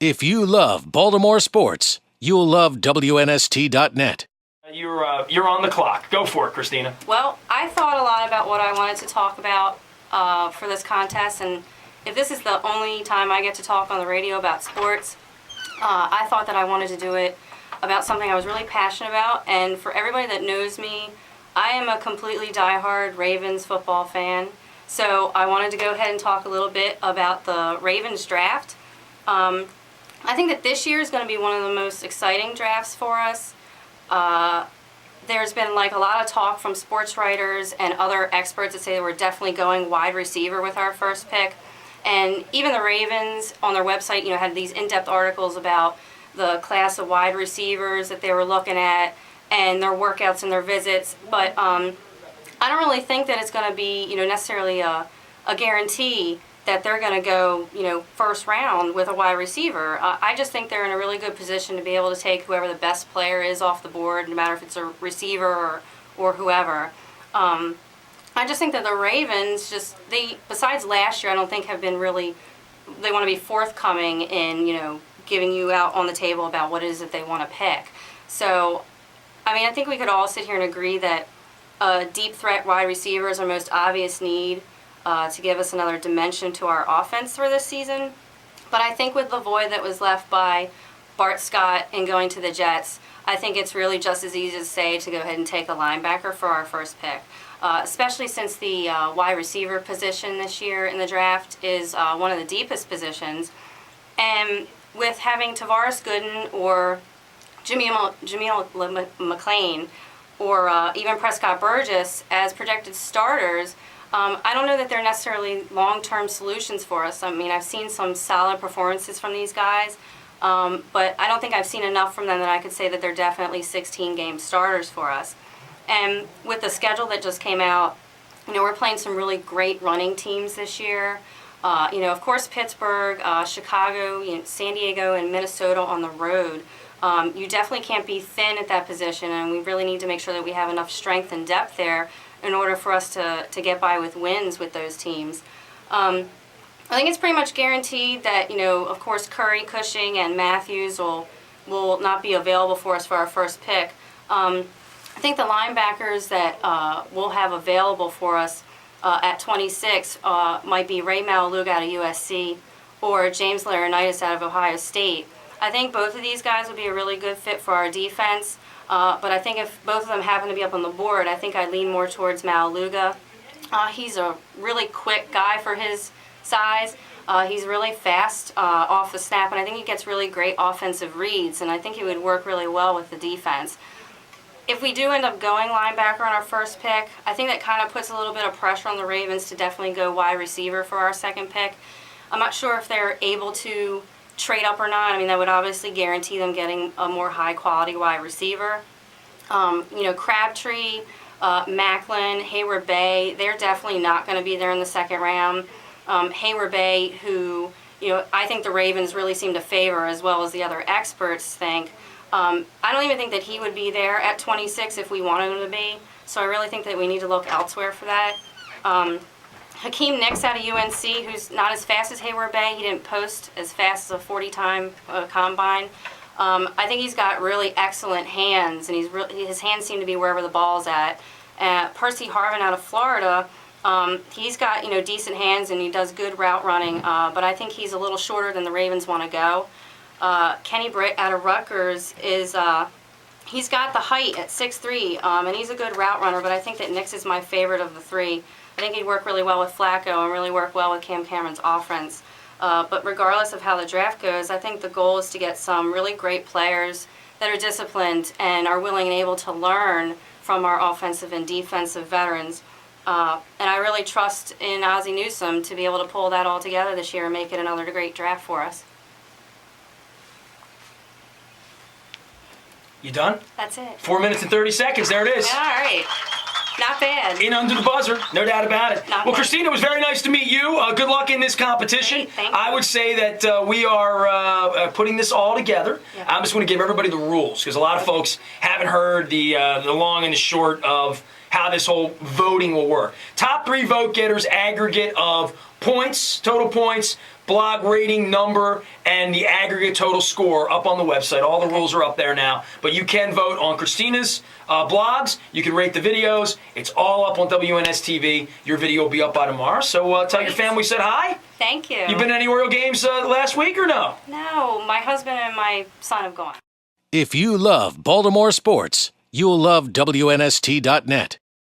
If you love Baltimore sports, you'll love WNST.net. You're on the clock. Go for it, Christina. Well, I thought a lot about what I wanted to talk about for this contest, and if this is the only time I get to talk on the radio about sports, I thought that I wanted to do it about something I was really passionate about. And for everybody that knows me, I am a completely diehard Ravens football fan. So I wanted to go ahead and talk a little bit about the Ravens draft. I think that this year is going to be one of the most exciting drafts for us. There's been like a lot of talk from sports writers and other experts that say that we're definitely going wide receiver with our first pick. And even the Ravens on their website, had these in-depth articles about the class of wide receivers that they were looking at and their workouts and their visits. But I don't really think that it's going to be, necessarily a guarantee that they're going to go, first round with a wide receiver. I just think they're in a really good position to be able to take whoever the best player is off the board, no matter if it's a receiver or whoever. I just think that the Ravens besides last year, I don't think have been really, they want to be forthcoming in, giving you out on the table about what it is that they want to pick. So, I think we could all sit here and agree that deep threat wide receiver is our most obvious need to give us another dimension to our offense for this season. But I think with the void that was left by Bart Scott in going to the Jets, I think it's really just as easy to say to go ahead and take a linebacker for our first pick, especially since the wide receiver position this year in the draft is one of the deepest positions. And with having Tavares Gooden or Jameel McLean or even Prescott Burgess as projected starters, I don't know that they're necessarily long-term solutions for us. I've seen some solid performances from these guys, but I don't think I've seen enough from them that I could say that they're definitely 16-game starters for us. And with the schedule that just came out, we're playing some really great running teams this year. Of course, Pittsburgh, Chicago, San Diego, and Minnesota on the road. You definitely can't be thin at that position, and we really need to make sure that we have enough strength and depth there in order for us to get by with wins with those teams. I think it's pretty much guaranteed that, of course, Curry, Cushing, and Matthews will not be available for us for our first pick. I think the linebackers that we'll have available for us at 26 might be Ray Maualuga out of USC or James Laurinaitis out of Ohio State. I think both of these guys would be a really good fit for our defense. But I think if both of them happen to be up on the board, I think I lean more towards Maualuga. He's a really quick guy for his size. He's really fast off the snap, and I think he gets really great offensive reads, and I think he would work really well with the defense. If we do end up going linebacker on our first pick, I think that kind of puts a little bit of pressure on the Ravens to definitely go wide receiver for our second pick. I'm not sure if they're able to trade up or not. That would obviously guarantee them getting a more high-quality wide receiver. Crabtree, Macklin, Hayward Bay, they're definitely not going to be there in the second round. Hayward Bay, who, I think the Ravens really seem to favor as well as the other experts think. I don't even think that he would be there at 26 if we wanted him to be. So I really think that we need to look elsewhere for that. Hakeem Nicks out of UNC, who's not as fast as Hayward Bay. He didn't post as fast as a 40-time combine. I think he's got really excellent hands, and his hands seem to be wherever the ball's at. Percy Harvin out of Florida, he's got decent hands and he does good route running, but I think he's a little shorter than the Ravens want to go. Kenny Britt out of Rutgers is he's got the height at 6'3", and he's a good route runner, but I think that Nicks is my favorite of the three. I think he'd work really well with Flacco and really work well with Cam Cameron's offense. But regardless of how the draft goes, I think the goal is to get some really great players that are disciplined and are willing and able to learn from our offensive and defensive veterans. And I really trust in Ozzie Newsome to be able to pull that all together this year and make it another great draft for us. You done? That's it. 4 minutes and 30 seconds. There it is. All right. Not bad. In under the buzzer, no doubt about it. Not well, bad. Christina, it was very nice to meet you. Good luck in this competition. Great, thank you. I would say that we are putting this all together. Yeah. I'm just going to give everybody the rules because a lot of folks haven't heard the long and the short of how this whole voting will work. Top 3 vote getters, aggregate of points, total points, blog rating number, and the aggregate total score up on the website. All the rules are up there now. But you can vote on Christina's blogs. You can rate the videos. It's all up on WNS TV. Your video will be up by tomorrow. So tell your family we said hi. Thank you. You been to any Royal games last week or no? No, my husband and my son have gone. If you love Baltimore sports, you'll love WNST.net.